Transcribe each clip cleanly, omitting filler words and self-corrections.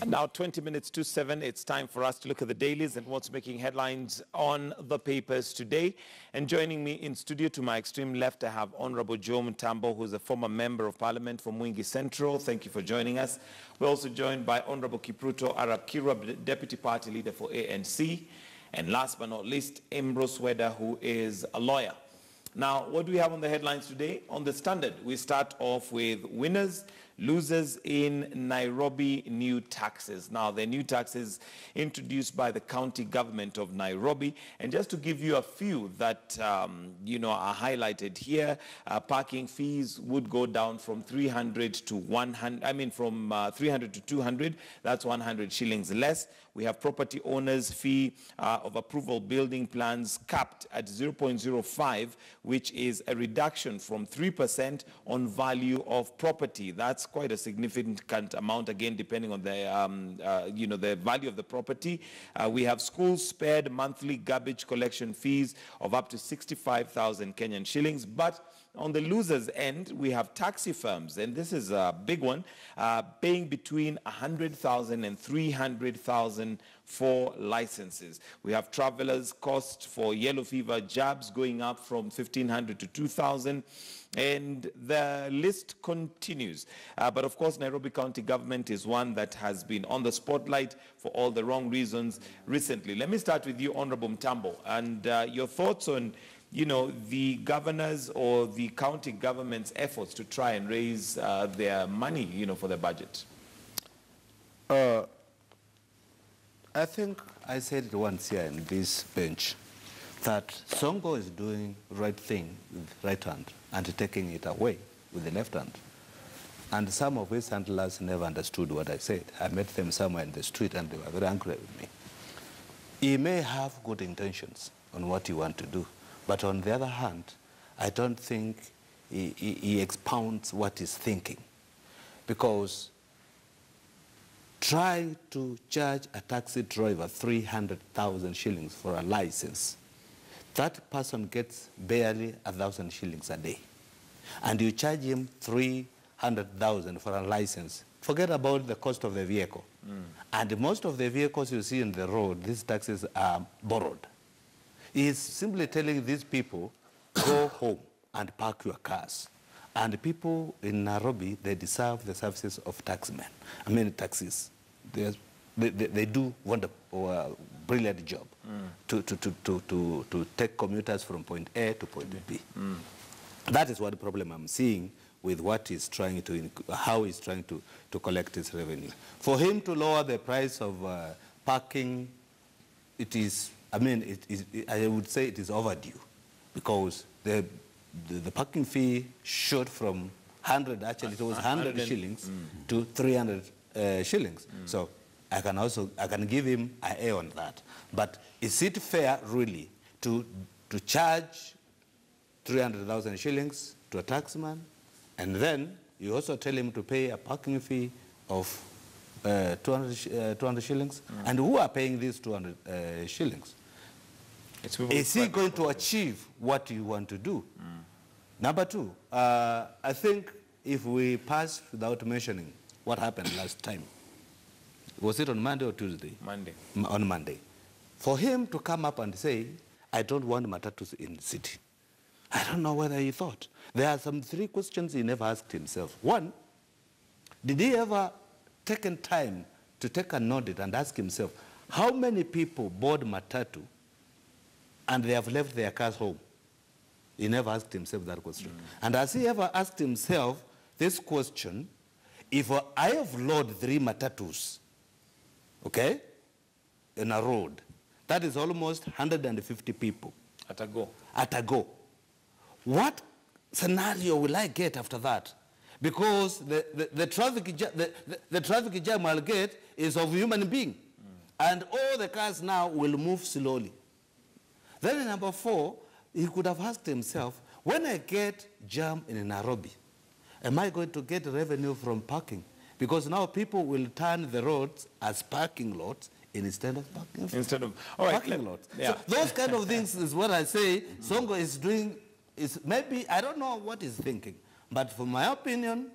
And now 20 minutes to 7, it's time for us to look at the dailies and what's making headlines on the papers today. And joining me in studio to my extreme left, I have Honorable Joe Mutambo, who's a former member of parliament for Mwingi Central. Thank you for joining us. We're also joined by Honorable Kipruto Arap Kirab, Deputy Party Leader for ANC. And last but not least, Ambrose Weda, who is a lawyer. Now, what do we have on the headlines today? On the Standard, we start off with winners, losers in Nairobi new taxes. Now, the new taxes introduced by the county government of Nairobi. And just to give you a few that, are highlighted here, parking fees would go down from 300 to 100, from 300 to 200. That's 100 shillings less. We have property owners' fee of approval building plans capped at 0.05, which is a reduction from 3% on value of property. That's quite a significant amount, again, depending on the, the value of the property. We have schools spared monthly garbage collection fees of up to 65,000 Kenyan shillings. But on the losers' end, we have taxi firms, and this is a big one, paying between 100,000 and 300,000 for licenses. We have travelers' cost for yellow fever jabs going up from 1,500 to 2,000. And the list continues. But of course, Nairobi County government is one that has been on the spotlight for all the wrong reasons recently. Let me start with you, Honorable Mutambo, and your thoughts on the governors or the county government's efforts to try and raise their money, for their budget. I think I said it once here in this bench that Songo is doing the right thing with the right hand and taking it away with the left hand. And some of his handlers never understood what I said. I met them somewhere in the street and they were very angry with me. He may have good intentions on what he wants to do, but on the other hand, I don't think he expounds what he's thinking. Because try to charge a taxi driver 300,000 shillings for a license. That person gets barely 1,000 shillings a day. And you charge him 300,000 for a license. Forget about the cost of the vehicle. And most of the vehicles you see in the road, these taxis are borrowed. He's simply telling these people, go home and park your cars. And people in Nairobi, they deserve the services of taxis. They do wonderful, brilliant job to take commuters from point A to point B. That is what the problem I'm seeing with what he's trying to, how he's trying to collect his revenue. For him to lower the price of parking, it is, I would say it is overdue, because the parking fee shot from 100, actually it was 100 shillings to 300 shillings. So I can give him an A on that. But is it fair, really, to charge 300,000 shillings to a taxman, and then you also tell him to pay a parking fee of 200 shillings? And who are paying these 200 shillings? Is he going to achieve what you want to do? Number two, I think if we pass without mentioning what happened last time, was it on Monday or Tuesday? Monday. On Monday. For him to come up and say, I don't want matatus in the city. I don't know whether he thought. There are some 3 questions he never asked himself. One, did he ever take time to take an audit and ask himself, how many people board matatu and they have left their cars home? He never asked himself that question. And has he ever asked himself this question, if I have loaded 3 matatus, okay, in a road, that is almost 150 people. At a go. At a go. What scenario will I get after that? Because the traffic jam I'll get is of human being. And all the cars now will move slowly. Then number 4, he could have asked himself, when I get jam in Nairobi, am I going to get revenue from parking? Because now people will turn the roads as parking lots instead of parking lots. Yeah. So those kind of things is what I say Songo is doing. Is maybe, I don't know what he's thinking, but for my opinion,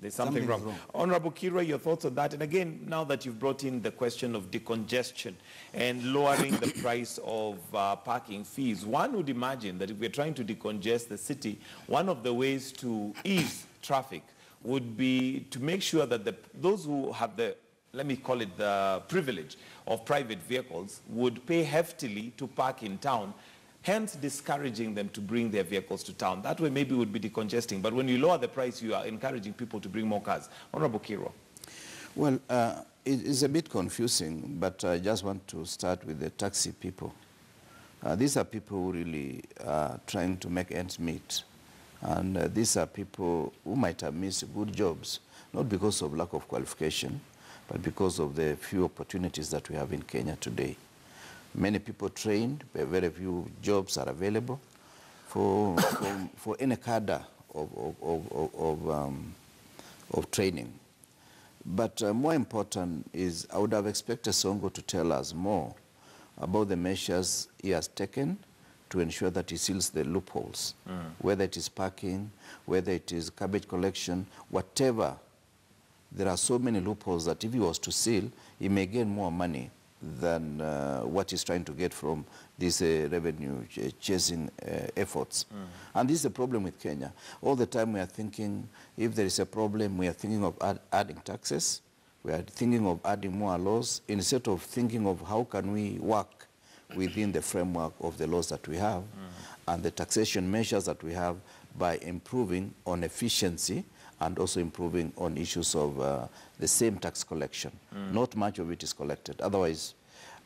There's something wrong. Honorable Kira, your thoughts on that? And again, now that you've brought in the question of decongestion and lowering the price of parking fees, one would imagine that if we're trying to decongest the city, one of the ways to ease traffic would be to make sure that those who have the, let me call it the privilege of private vehicles, would pay heftily to park in town, hence discouraging them to bring their vehicles to town. That way maybe it would be decongesting. But when you lower the price, you are encouraging people to bring more cars. Honorable Kiro. Well, it is a bit confusing, but I just want to start with the taxi people. These are people who really are trying to make ends meet. And these are people who might have missed good jobs, not because of lack of qualification, but because of the few opportunities that we have in Kenya today. Many people trained, but very few jobs are available for any cadre of training. But more important is I would have expected Songo to tell us more about the measures he has taken to ensure that he seals the loopholes, whether it is parking, whether it is garbage collection, whatever. There are so many loopholes that if he was to seal, he may gain more money than what he's trying to get from these revenue chasing efforts. And this is the problem with Kenya. All the time we are thinking, if there is a problem, we are thinking of adding taxes, we are thinking of adding more laws, instead of thinking of how can we work within the framework of the laws that we have and the taxation measures that we have by improving on efficiency and also improving on issues of the same tax collection. Not much of it is collected. Otherwise,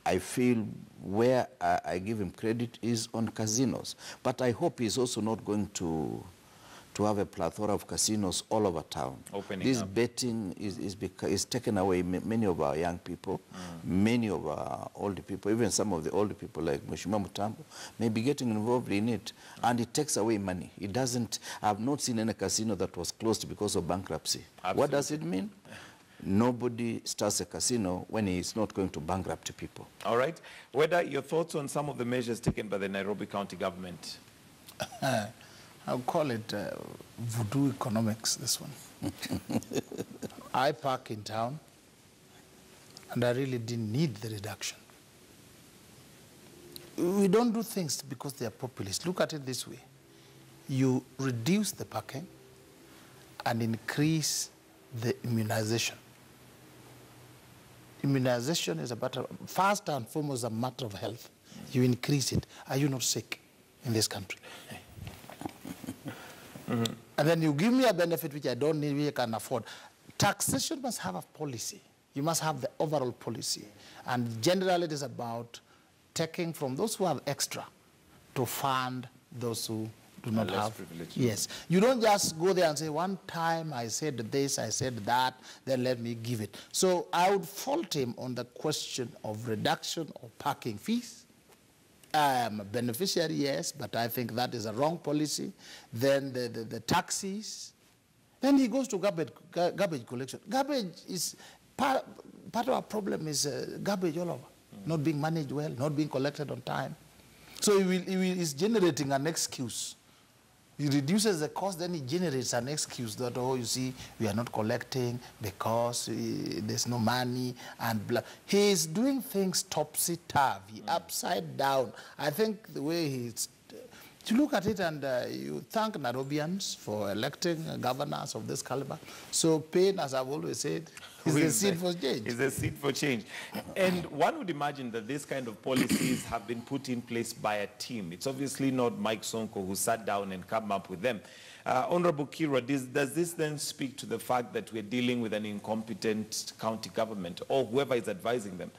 I feel where I give him credit is on casinos. But I hope he's also not going to have a plethora of casinos all over town. This betting is taken away many of our young people, many of our older people, even some of the older people like Mheshimiwa Mutambo may be getting involved in it, and it takes away money. It doesn't, I've not seen any casino that was closed because of bankruptcy. Absolutely. What does it mean? Nobody starts a casino when he's not going to bankrupt people. All right. Whether your thoughts on some of the measures taken by the Nairobi County government? I'll call it voodoo economics, this one. I park in town, and I really didn't need the reduction. We don't do things because they are populist. Look at it this way. You reduce the parking and increase the immunization. Immunization is first and foremost, a matter of health. You increase it. Are you not sick in this country? And then you give me a benefit which I don't need, which I can afford. Taxation must have a policy. You must have the overall policy. And generally it is about taking from those who have extra to fund those who do not have. Yes. You don't just go there and say, one time I said this, I said that, then let me give it. So I would fault him on the question of reduction of parking fees. I am a beneficiary, yes, but I think that is a wrong policy. Then the taxis. Then he goes to garbage collection. Garbage is, part of our problem is garbage all over. Not being managed well, not being collected on time. So he's generating an excuse. He reduces the cost, then he generates an excuse that, oh, you see, we are not collecting because there's no money and blah. He is doing things topsy-turvy, upside down. I think the way he's... You look at it and you thank Nairobians for electing governors of this caliber. So pain, as I've always said, is the seed for change. Is the seed for change. And one would imagine that this kind of policies have been put in place by a team. It's obviously not Mike Sonko who sat down and come up with them. Honorable Kira, does this then speak to the fact that we're dealing with an incompetent county government or whoever is advising them?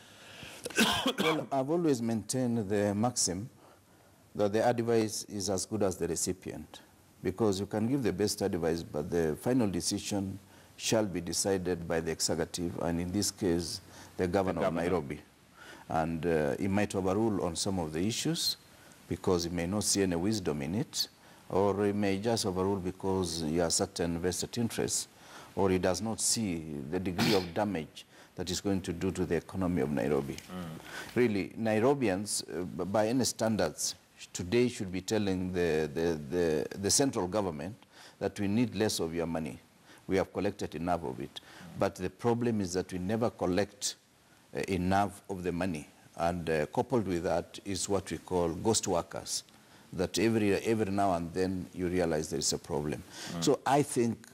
Well, I've always maintained the maxim that the advice is as good as the recipient, because you can give the best advice, but the final decision shall be decided by the executive, and in this case, the governor of Nairobi. And he might overrule on some of the issues because he may not see any wisdom in it, or he may just overrule because he has certain vested interests, or he does not see the degree of damage that is going to do to the economy of Nairobi. Really, Nairobians, by any standards, today should be telling the central government that we need less of your money. we have collected enough of it. But the problem is that we never collect enough of the money. And coupled with that is what we call ghost workers, that every now and then you realize there is a problem. So I think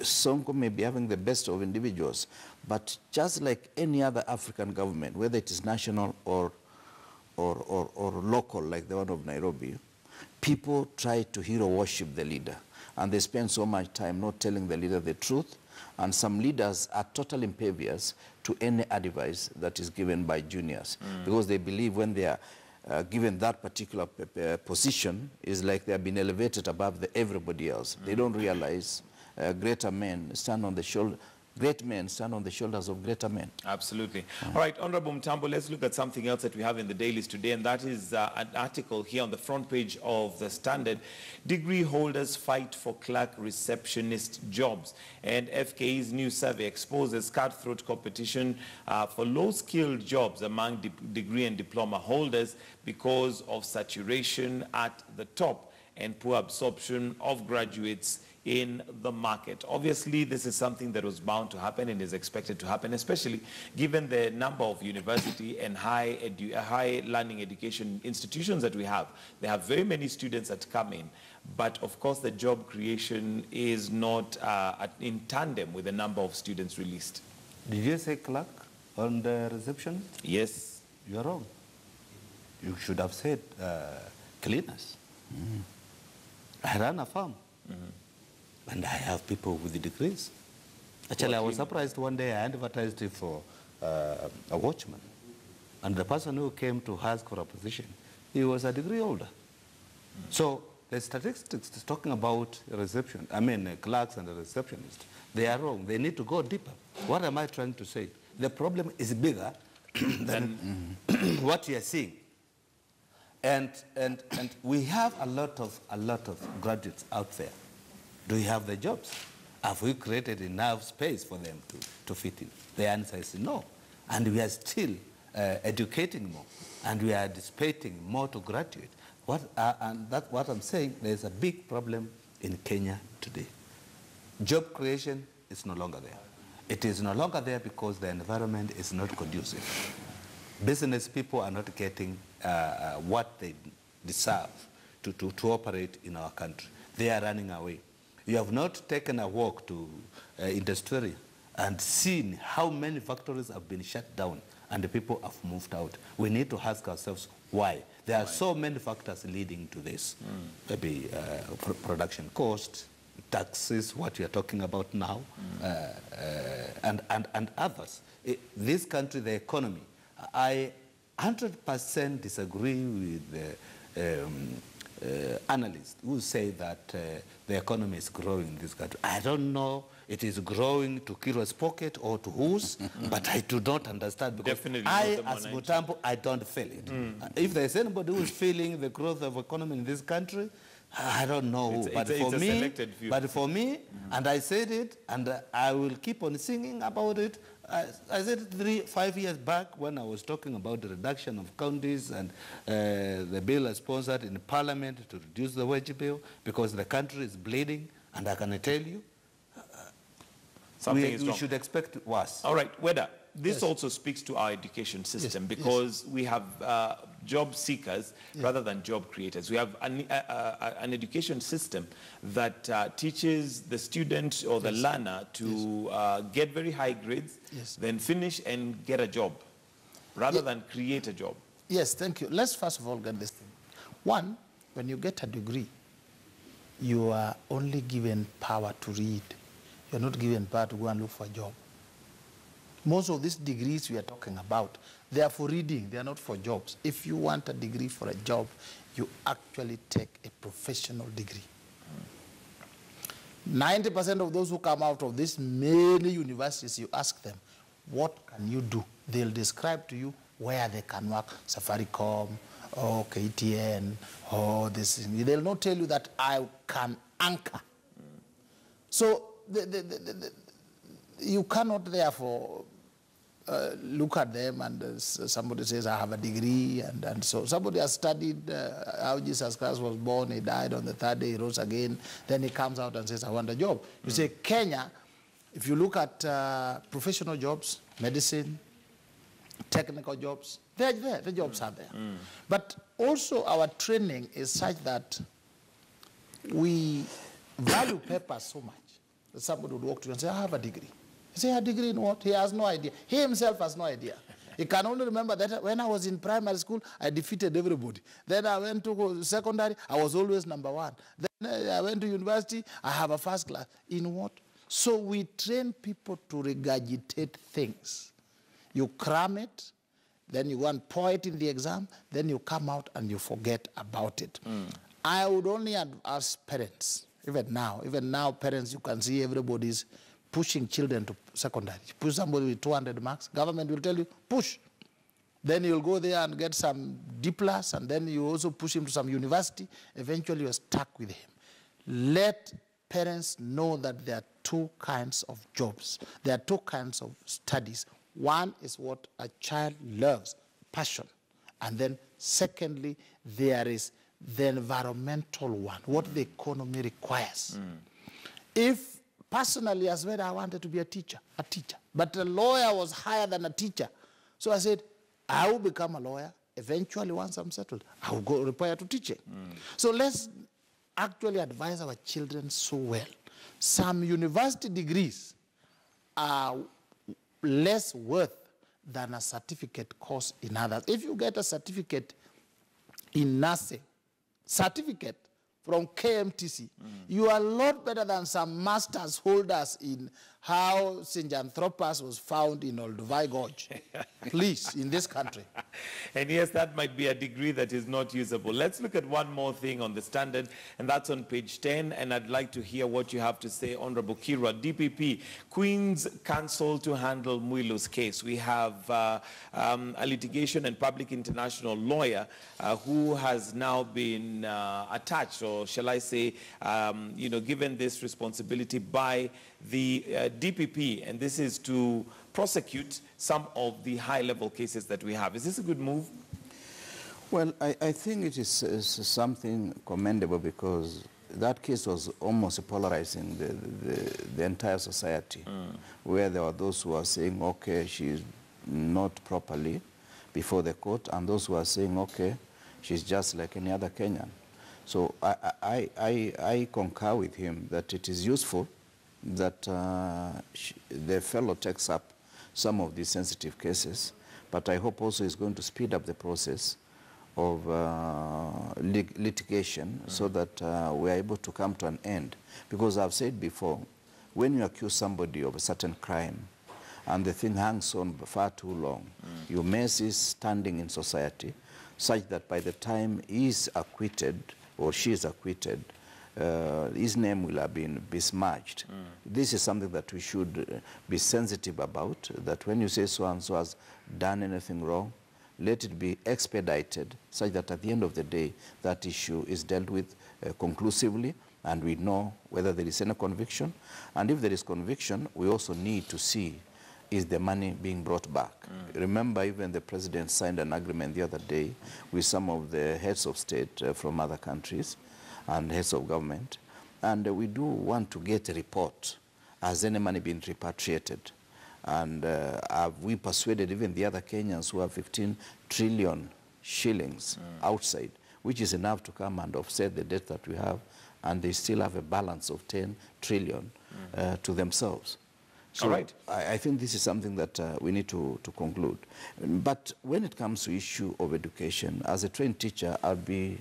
Sonko may be having the best of individuals, but just like any other African government, whether it is national or local, like the one of Nairobi, people try to hero worship the leader. And they spend so much time not telling the leader the truth. And some leaders are totally impervious to any advice that is given by juniors, because they believe when they are given that particular position, is like they have been elevated above everybody else. They don't realize greater men stand on the shoulder. Great men stand on the shoulders of greater men. Absolutely. All right, Honorable Mtambo, let's look at something else that we have in the dailies today, and that is an article here on the front page of the Standard. Degree holders fight for clerk receptionist jobs. And FKE's new survey exposes cutthroat competition for low-skilled jobs among degree and diploma holders because of saturation at the top and poor absorption of graduates in the market. Obviously, this is something that was bound to happen and is expected to happen, especially given the number of university and high learning education institutions that we have. They have very many students that come in, but of course the job creation is not in tandem with the number of students released. Did you say clerk on the reception? Yes. You're wrong. You should have said cleaners. I run a farm. And I have people with the degrees. Actually, I was surprised one day I advertised it for a watchman. And the person who came to ask for a position, he was a degree holder. So the statistics is talking about reception, clerks and the receptionists. They are wrong. They need to go deeper. What am I trying to say? The problem is bigger than what you are seeing. And we have a lot of graduates out there. Do we have the jobs? Have we created enough space for them to fit in? The answer is no. And we are still educating more. And we are dissipating more to graduate. And that's what I'm saying. There's a big problem in Kenya today. Job creation is no longer there. It is no longer there because the environment is not conducive. Business people are not getting what they deserve to operate in our country. They are running away. You have not taken a walk to industry and seen how many factories have been shut down and the people have moved out. We need to ask ourselves why. There are so many factors leading to this. Maybe production cost, taxes, what we are talking about now, and others. This country, the economy, I 100% disagree with analysts who say that the economy is growing in this country. I don't know it is growing to Kiro's pocket or to whose, but I do not understand because Definitely I, as Mutambo, I don't feel it. If there's anybody who is feeling the growth of economy in this country, I don't know who. But for me, and I said it, and I will keep on singing about it. I said it 5 years back when I was talking about the reduction of counties and the bill I sponsored in Parliament to reduce the wage bill because the country is bleeding, and I can tell you, we should expect worse. All right, Weda, this also speaks to our education system because we have job seekers rather than job creators. We have an education system that teaches the student or the learner to get very high grades, then finish and get a job rather than create a job. Yes, thank you. Let's first of all get this thing. One, when you get a degree, you are only given power to read. You're not given power to go and look for a job. Most of these degrees we are talking about, they are for reading, they are not for jobs. If you want a degree for a job, you actually take a professional degree. 90% of those who come out of these many universities, you ask them, what can you do? They'll describe to you where they can work, Safaricom, or KTN, or this. They'll not tell you that I can anchor. So you cannot therefore look at them and somebody says, I have a degree, and so somebody has studied how Jesus Christ was born, he died on the third day, he rose again, then he comes out and says, I want a job. You say, Kenya, if you look at professional jobs, medicine, technical jobs, they're there, the jobs are there. But also our training is such that we value papers so much that somebody would walk to you and say, I have a degree. You say, a degree in what? He has no idea. He himself has no idea. He can only remember that when I was in primary school, I defeated everybody. Then I went to secondary, I was always number one. Then I went to university, I have a first class. In what? So we train people to regurgitate things. You cram it, then you go and pour it in the exam, then you come out and you forget about it. I would only ask parents, even now parents, you can see everybody's pushing children to secondary. You push somebody with 200 marks, government will tell you, push. Then you'll go there and get some D+, and then you also push him to some university. Eventually you're stuck with him. Let parents know that there are two kinds of jobs. There are two kinds of studies. One is what a child loves, passion. And then secondly, there is the environmental one, what the economy requires. If personally as well, I wanted to be a teacher. But a lawyer was higher than a teacher. So I said, I will become a lawyer. Eventually, once I'm settled, I will go retire to teaching. So let's actually advise our children so well. Some university degrees are less worth than a certificate course in others. If you get a certificate in nursing, certificate from KMTC, you are a lot better than some masters holders in how St. Anthropos was found in Olduvai Gorge. Please, in this country. And yes, that might be a degree that is not usable. Let's look at one more thing on the Standard, and that's on page 10, and I'd like to hear what you have to say, Honorable Kira. DPP, Queen's Counsel to handle Mwilu's case. We have a litigation and public international lawyer who has now been attached, or shall I say, given this responsibility by the DPP, and this is to prosecute some of the high-level cases that we have. Is this a good move? Well, I think it is something commendable, because that case was almost polarizing the entire society, where there were those who were saying, okay, she's not properly before the court, and those who are saying, okay, she's just like any other Kenyan. So I concur with him that it is useful that the fellow takes up some of these sensitive cases, but I hope also it's going to speed up the process of litigation so that we are able to come to an end. Because I've said before, when you accuse somebody of a certain crime and the thing hangs on for far too long, you miss his standing in society such that by the time he is acquitted or she is acquitted, his name will have been besmirched. This is something that we should be sensitive about, that when you say so-and-so has done anything wrong, let it be expedited such that at the end of the day, that issue is dealt with conclusively, and we know whether there is any conviction. And if there is conviction, we also need to see, is the money being brought back? Remember, even the president signed an agreement the other day with some of the heads of state from other countries and heads of government, and we do want to get a report. Has any money been repatriated? And have we persuaded even the other Kenyans who have 15 trillion shillings outside, which is enough to come and offset the debt that we have, and they still have a balance of 10 trillion to themselves. So all right. I think this is something that we need to conclude. But when it comes to issue of education, as a trained teacher, I'll be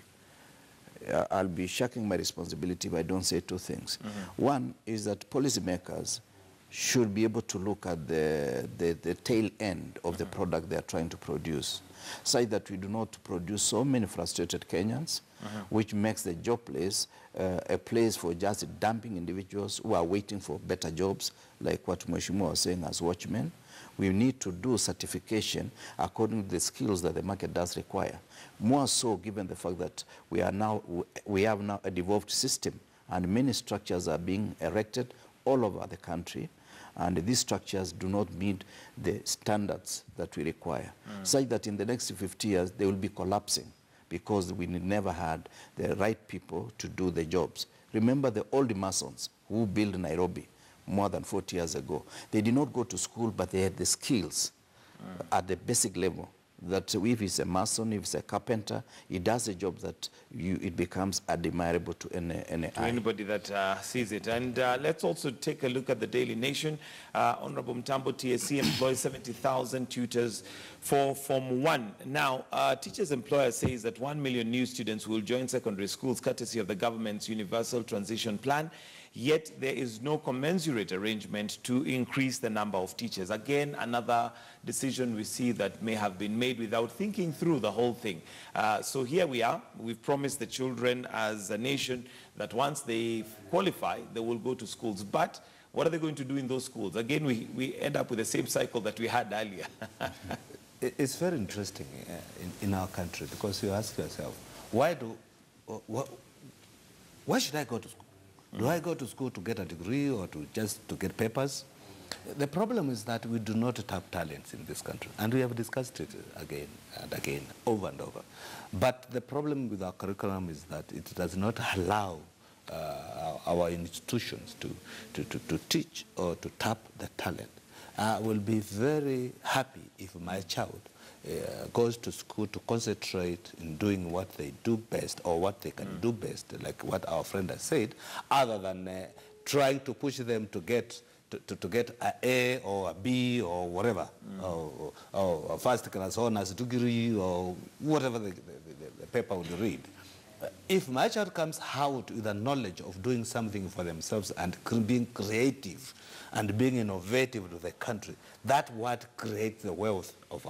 shirking my responsibility if I don't say two things. One is that policymakers should be able to look at the tail end of the product they are trying to produce, such that we do not produce so many frustrated Kenyans, which makes the job place a place for just dumping individuals who are waiting for better jobs, like what Mheshimiwa was saying as watchmen. We need to do certification according to the skills that the market does require. More so given the fact that we have now a devolved system, and many structures are being erected all over the country, and these structures do not meet the standards that we require, such that in the next 50 years they will be collapsing because we never had the right people to do the jobs. Remember the old masons who built Nairobi more than 40 years ago. They did not go to school, but they had the skills at the basic level that if he's a mason, if he's a carpenter, he does a job that it becomes admirable to anybody that sees it. And let's also take a look at the Daily Nation. Honorable Mtambo, TSC employs 70,000 tutors for Form 1. Now, teachers' employer says that 1 million new students will join secondary schools courtesy of the government's Universal Transition Plan. Yet there is no commensurate arrangement to increase the number of teachers. Again, another decision we see that may have been made without thinking through the whole thing. So here we are. We've promised the children as a nation that once they qualify, they will go to schools. But what are they going to do in those schools? Again, we end up with the same cycle that we had earlier. It's very interesting in our country, because you ask yourself, why should I go to school? Do I go to school to get a degree or just to get papers? The problem is that we do not tap talents in this country, and we have discussed it again and again, over and over. But the problem with our curriculum is that it does not allow our institutions to teach or to tap the talent. I will be very happy if my child goes to school to concentrate in doing what they do best, or what they can do best, like what our friend has said, other than trying to push them to get an A or a B or whatever, or a first class honors degree or whatever the paper would read. If my child comes out with the knowledge of doing something for themselves and being creative and being innovative to the country, that's what creates the wealth of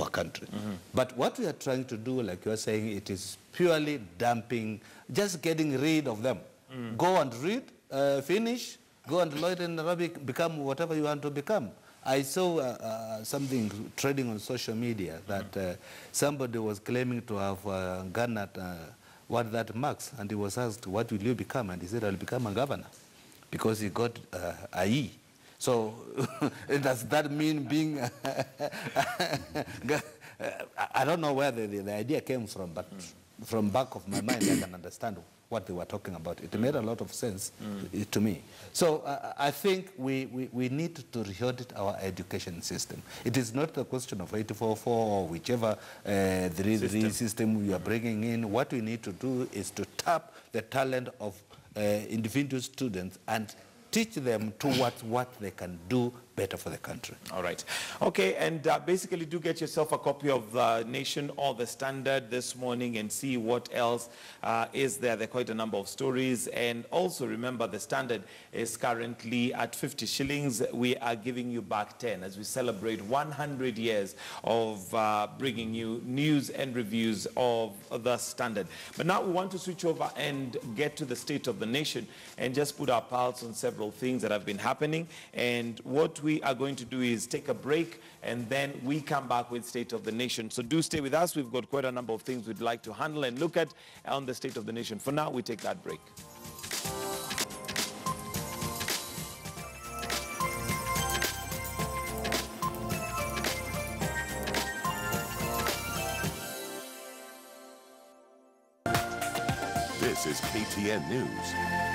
our country. But what we are trying to do, like you are saying, it is purely dumping, just getting rid of them. Go and read, finish, go and learn in Nairobi, become whatever you want to become. I saw something trading on social media that somebody was claiming to have garnered what that marks, and he was asked, what will you become? And he said, I'll become a governor, because he got a E. So does that mean being, I don't know where the idea came from, but from back of my mind I can understand what they were talking about. It made a lot of sense to me. So I think we need to reaudit our education system. It is not the question of 844 or whichever system we are bringing in. What we need to do is to tap the talent of individual students and teach them towards what they can do better for the country. All right. Okay, and basically do get yourself a copy of the Nation or the Standard this morning and see what else is there. There are quite a number of stories. And also remember, the Standard is currently at 50 shillings. We are giving you back 10 as we celebrate 100 years of bringing you news and reviews of the Standard. But now we want to switch over and get to the state of the nation and just put our pulse on several things that have been happening. And what we are going to do is take a break, and then we come back with State of the Nation. So do stay with us. We've got quite a number of things we'd like to handle and look at on the State of the Nation. For now, we take that break. This is KTN News.